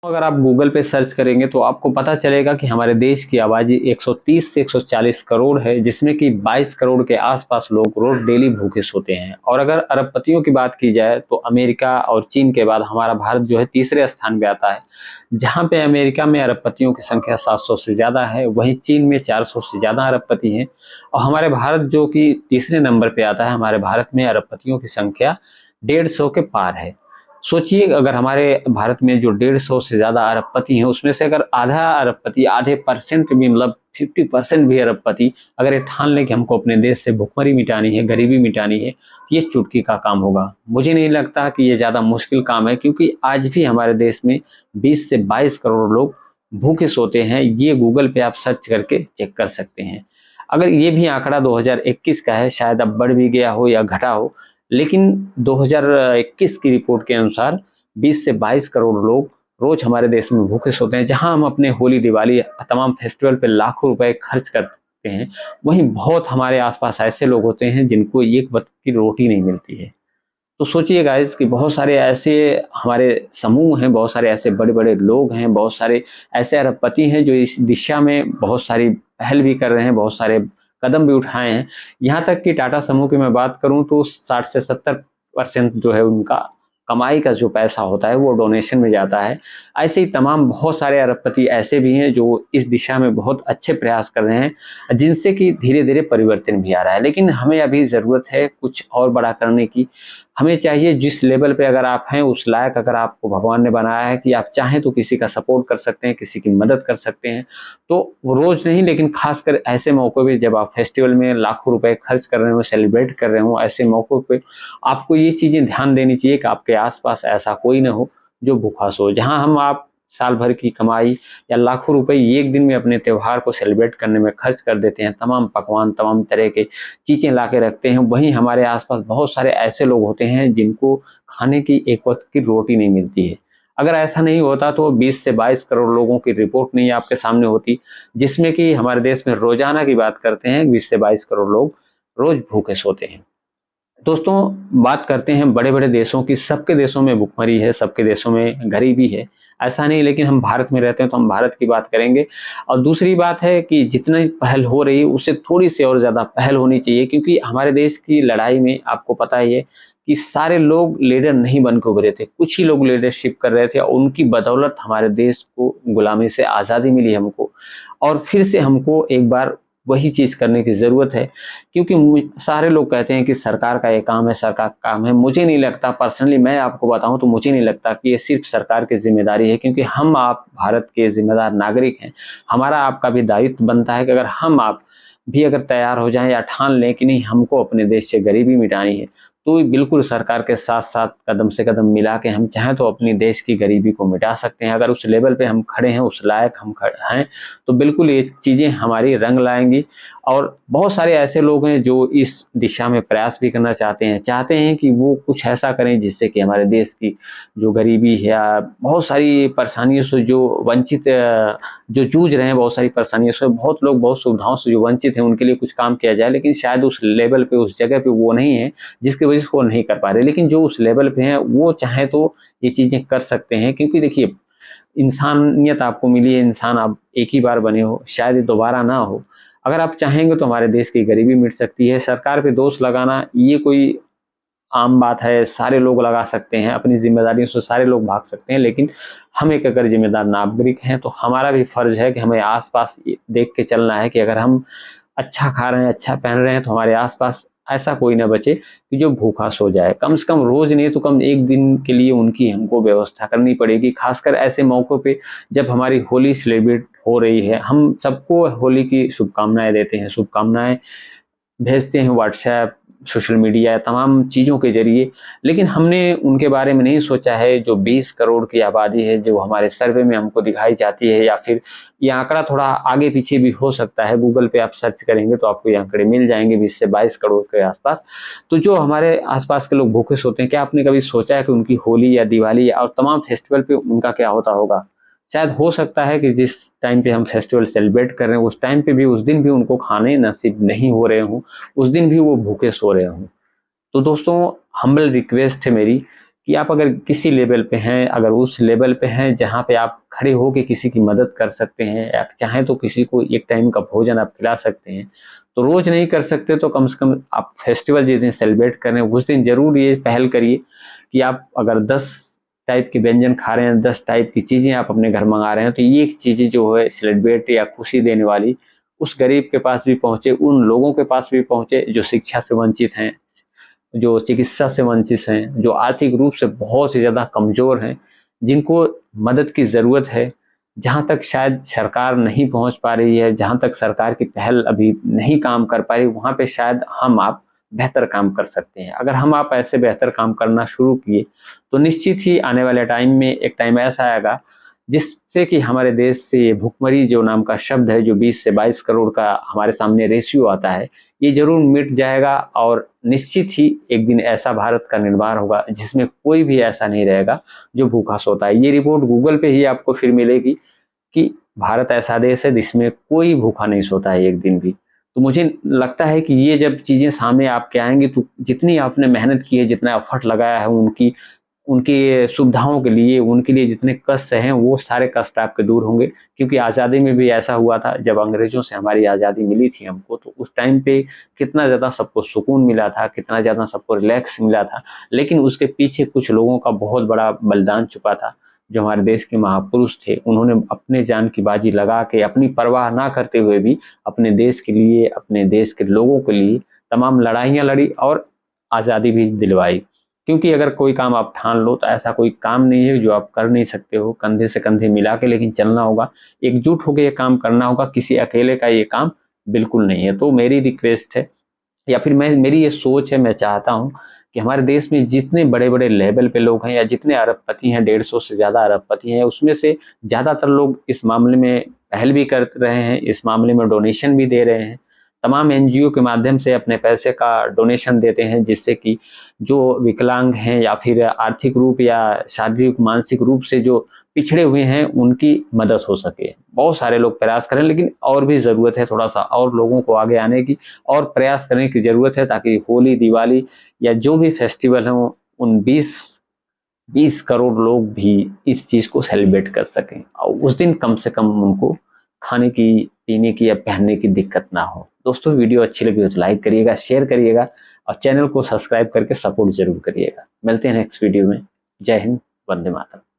अगर आप गूगल पे सर्च करेंगे तो आपको पता चलेगा कि हमारे देश की आबादी 130 से 140 करोड़ है, जिसमें कि 22 करोड़ के आसपास लोग रोज डेली भूखे सोते हैं। और अगर अरबपतियों की बात की जाए तो अमेरिका और चीन के बाद हमारा भारत जो है तीसरे स्थान पे आता है। जहां पे अमेरिका में अरबपतियों की संख्या 700 से ज़्यादा है, वहीं चीन में 400 से ज़्यादा अरबपति हैं। और हमारे भारत जो कि तीसरे नंबर पे आता है, हमारे भारत में अरबपतियों की संख्या 150 के पार है। सोचिए अगर हमारे भारत में जो 150 से ज़्यादा अरबपति हैं, उसमें से अगर आधा अरबपति, आधे परसेंट भी मतलब 50% भी अरबपति अगर ये ठान लें कि हमको अपने देश से भुखमरी मिटानी है, गरीबी मिटानी है, तो ये चुटकी का काम होगा। मुझे नहीं लगता कि ये ज़्यादा मुश्किल काम है, क्योंकि आज भी हमारे देश में 20 से 22 करोड़ लोग भूखे सोते हैं। ये गूगल पे आप सर्च करके चेक कर सकते हैं। अगर ये भी आंकड़ा 2021 का है, शायद अब बढ़ भी गया हो या घटा हो, लेकिन 2021 की रिपोर्ट के अनुसार 20 से 22 करोड़ लोग रोज हमारे देश में भूखे सोते हैं। जहां हम अपने होली, दिवाली, तमाम फेस्टिवल पे लाखों रुपए खर्च करते हैं, वहीं बहुत हमारे आसपास ऐसे लोग होते हैं जिनको एक वक्त की रोटी नहीं मिलती है। तो सोचिए गाइस कि बहुत सारे ऐसे हमारे समूह हैं, बहुत सारे ऐसे बड़े-बड़े लोग हैं, बहुत सारे ऐसे अरबपति हैं जो इस दिशा में बहुत सारी पहल भी कर रहे हैं, बहुत सारे कदम भी उठाए हैं। यहाँ तक कि टाटा समूह की मैं बात करूँ तो 60 से 70% जो है उनका कमाई का जो पैसा होता है वो डोनेशन में जाता है। ऐसे ही तमाम बहुत सारे अरबपति ऐसे भी हैं जो इस दिशा में बहुत अच्छे प्रयास कर रहे हैं, जिनसे कि धीरे-धीरे परिवर्तन भी आ रहा है। लेकिन हमें अभी ज़रूरत है कुछ और बड़ा करने की। हमें चाहिए जिस लेवल पे अगर आप हैं उस लायक अगर आपको भगवान ने बनाया है कि आप चाहें तो किसी का सपोर्ट कर सकते हैं, किसी की मदद कर सकते हैं। तो रोज़ नहीं, लेकिन ख़ासकर ऐसे मौकों पे जब आप फेस्टिवल में लाखों रुपए खर्च कर रहे हो, सेलिब्रेट कर रहे हो, ऐसे मौकों पे आपको ये चीज़ें ध्यान देनी चाहिए कि आपके आस-पास ऐसा कोई ना हो जो भूखा सो। जहाँ हम आप साल भर की कमाई या लाखों रुपए एक दिन में अपने त्योहार को सेलिब्रेट करने में खर्च कर देते हैं, तमाम पकवान, तमाम तरह के चीज़ें ला के रखते हैं, वहीं हमारे आसपास बहुत सारे ऐसे लोग होते हैं जिनको खाने की एक वक्त की रोटी नहीं मिलती है। अगर ऐसा नहीं होता तो 20 से 22 करोड़ लोगों की रिपोर्ट नहीं आपके सामने होती, जिसमें कि हमारे देश में रोजाना की बात करते हैं 20 से 22 करोड़ लोग रोज भूखे सोते हैं। दोस्तों, बात करते हैं बड़े-बड़े देशों की। सबके देशों में भुखमरी है, सबके देशों में गरीबी है, ऐसा नहीं, लेकिन हम भारत में रहते हैं तो हम भारत की बात करेंगे। और दूसरी बात है कि जितनी पहल हो रही है उससे थोड़ी-सी और ज़्यादा पहल होनी चाहिए, क्योंकि हमारे देश की लड़ाई में आपको पता ही है कि सारे लोग लीडर नहीं बन के उभरे थे, कुछ ही लोग लीडरशिप कर रहे थे और उनकी बदौलत हमारे देश को गुलामी से आज़ादी मिली हमको। और फिर से हमको एक बार वही चीज़ करने की ज़रूरत है, क्योंकि सारे लोग कहते हैं कि सरकार का ये काम है, सरकार का काम है। मुझे नहीं लगता, पर्सनली मैं आपको बताऊँ तो मुझे नहीं लगता कि ये सिर्फ़ सरकार की ज़िम्मेदारी है, क्योंकि हम आप भारत के ज़िम्मेदार नागरिक हैं। हमारा आपका भी दायित्व बनता है कि अगर हम आप भी अगर तैयार हो जाएँ या ठान लें कि नहीं हमको अपने देश से गरीबी मिटानी है, तो बिल्कुल सरकार के साथ-साथ कदम से कदम मिला के हम चाहें तो अपनी देश की गरीबी को मिटा सकते हैं। अगर उस लेवल पे हम खड़े हैं, उस लायक हम हैं, तो बिल्कुल ये चीज़ें हमारी रंग लाएँगी। और बहुत सारे ऐसे लोग हैं जो इस दिशा में प्रयास भी करना चाहते हैं कि वो कुछ ऐसा करें जिससे कि हमारे देश की जो गरीबी है या बहुत सारी परेशानियों से जो वंचित जो जूझ रहे हैं, बहुत सारी परेशानियों से, बहुत लोग बहुत सुविधाओं से जो वंचित हैं उनके लिए कुछ काम किया जाए। लेकिन शायद उस लेवल पे, उस जगह पे वो नहीं है, जिसकी वजह से वो नहीं कर पा रहे। लेकिन जो उस लेवल पे हैं वो चाहें तो ये चीज़ें कर सकते हैं, क्योंकि देखिए इंसानियत आपको मिली है, इंसान आप एक ही बार बने हो, शायद ये दोबारा ना हो। अगर आप चाहेंगे तो हमारे देश की गरीबी मिट सकती है। सरकार पे दोष लगाना ये कोई आम बात है, सारे लोग लगा सकते हैं, अपनी ज़िम्मेदारियों से सारे लोग भाग सकते हैं, लेकिन हम एक अगर ज़िम्मेदार नागरिक हैं तो हमारा भी फ़र्ज़ है कि हमें आस-पास ये देख के चलना है कि अगर हम अच्छा खा रहे हैं, अच्छा पहन रहे हैं, तो हमारे आस-पास ऐसा कोई ना बचे कि जो भूखा सो जाए। कम से कम रोज़ नहीं तो कम 1 दिन के लिए उनकी हमको व्यवस्था करनी पड़ेगी। ख़ासकर ऐसे मौकों पे जब हमारी होली सेलिब्रेट हो रही है, हम सबको होली की शुभकामनाएँ देते हैं, शुभकामनाएँ भेजते हैं व्हाट्सएप, सोशल मीडिया, तमाम चीज़ों के ज़रिए। लेकिन हमने उनके बारे में नहीं सोचा है जो 20 करोड़ की आबादी है, जो हमारे सर्वे में हमको दिखाई जाती है, या फिर ये आंकड़ा थोड़ा आगे-पीछे भी हो सकता है। गूगल पे आप सर्च करेंगे तो आपको ये आंकड़े मिल जाएँगे 20 से 22 करोड़ के आस-पास। तो जो हमारे आस-पास के लोग भूखे सोते हैं, क्या आपने कभी सोचा है कि उनकी होली या दिवाली और तमाम फेस्टिवल पे उनका क्या होता होगा? शायद हो सकता है कि जिस टाइम पे हम फेस्टिवल सेलिब्रेट कर रहे हैं, उस टाइम पे भी, उस दिन भी उनको खाने नसीब नहीं हो रहे हों, उस दिन भी वो भूखे सो रहे हों। तो दोस्तों, हम्बल रिक्वेस्ट है मेरी कि आप अगर किसी लेवल पे हैं, अगर उस लेवल पे हैं जहाँ पे आप खड़े होके किसी की मदद कर सकते हैं, या चाहें तो किसी को एक टाइम का भोजन आप खिला सकते हैं, तो रोज नहीं कर सकते तो कम से कम आप फेस्टिवल जिस दिन सेलिब्रेट कर रहे हैं उस दिन जरूर ये पहल करिए कि आप अगर 10 टाइप के व्यंजन खा रहे हैं, 10 टाइप की चीजें आप अपने घर मंगा रहे हैं, तो ये चीजें जो है सेलिब्रेट या खुशी देने वाली उस गरीब के पास भी पहुंचे, उन लोगों के पास भी पहुंचे जो शिक्षा से वंचित हैं, जो चिकित्सा से वंचित हैं, जो आर्थिक रूप से बहुत ही ज़्यादा कमज़ोर हैं, जिनको मदद की ज़रूरत है, जहाँ तक शायद सरकार नहीं पहुँच पा रही है, जहाँ तक सरकार की पहल अभी नहीं काम कर पा रही, वहाँ पे शायद हम आप बेहतर काम कर सकते हैं। अगर हम आप ऐसे बेहतर काम करना शुरू किए, तो निश्चित ही आने वाले टाइम में एक टाइम ऐसा आएगा, जिससे कि हमारे देश से ये भुखमरी जो नाम का शब्द है, जो 20 से 22 करोड़ का हमारे सामने रेशियो आता है, ये ज़रूर मिट जाएगा और निश्चित ही एक दिन ऐसा भारत का निर्माण होगा जिसमें कोई भी ऐसा नहीं रहेगा जो भूखा सोता है। ये रिपोर्ट गूगल पे ही आपको फिर मिलेगी कि भारत ऐसा देश है जिसमें कोई भूखा नहीं सोता है एक दिन भी। तो मुझे लगता है कि ये जब चीज़ें सामने आपके आएँगी तो जितनी आपने मेहनत की है, जितना एफर्ट लगाया है उनकी उनकी सुविधाओं के लिए, उनके लिए जितने कष्ट हैं, वो सारे कष्ट आपके दूर होंगे। क्योंकि आज़ादी में भी ऐसा हुआ था, जब अंग्रेज़ों से हमारी आज़ादी मिली थी हमको, तो उस टाइम पे कितना ज़्यादा सबको सुकून मिला था, कितना ज़्यादा सबको रिलैक्स मिला था। लेकिन उसके पीछे कुछ लोगों का बहुत बड़ा बलिदान छुपा था, जो हमारे देश के महापुरुष थे। उन्होंने अपने जान की बाजी लगा के, अपनी परवाह ना करते हुए भी अपने देश के लिए, अपने देश के लोगों के लिए तमाम लड़ाइयाँ लड़ी और आज़ादी भी दिलवाई। क्योंकि अगर कोई काम आप ठान लो तो ऐसा कोई काम नहीं है जो आप कर नहीं सकते हो, कंधे से कंधे मिला के लेकिन चलना होगा, एकजुट होके ये काम करना होगा, किसी अकेले का ये काम बिल्कुल नहीं है। तो मेरी रिक्वेस्ट है या फिर मैं मेरी ये सोच है, मैं चाहता हूँ कि हमारे देश में जितने बड़े-बड़े लेवल पे लोग हैं या जितने अरबपति हैं, 150 से ज़्यादा अरबपति हैं, उसमें से ज़्यादातर लोग इस मामले में पहल भी कर रहे हैं, इस मामले में डोनेशन भी दे रहे हैं। तमाम एनजीओ के माध्यम से अपने पैसे का डोनेशन देते हैं, जिससे कि जो विकलांग हैं या फिर आर्थिक रूप या शारीरिक मानसिक रूप से जो पिछड़े हुए हैं उनकी मदद हो सके। बहुत सारे लोग प्रयास करें, लेकिन और भी ज़रूरत है थोड़ा-सा और लोगों को आगे आने की और प्रयास करने की ज़रूरत है, ताकि होली, दिवाली या जो भी फेस्टिवल हों, उन 20 करोड़ लोग भी इस चीज़ को सेलिब्रेट कर सकें और उस दिन कम से कम उनको खाने की, पीने की या पहनने की दिक्कत ना हो। दोस्तों, वीडियो अच्छी लगी हो तो लाइक करिएगा, शेयर करिएगा और चैनल को सब्सक्राइब करके सपोर्ट ज़रूर करिएगा। मिलते हैं नेक्स्ट वीडियो में। जय हिंद, वंदे मातरम।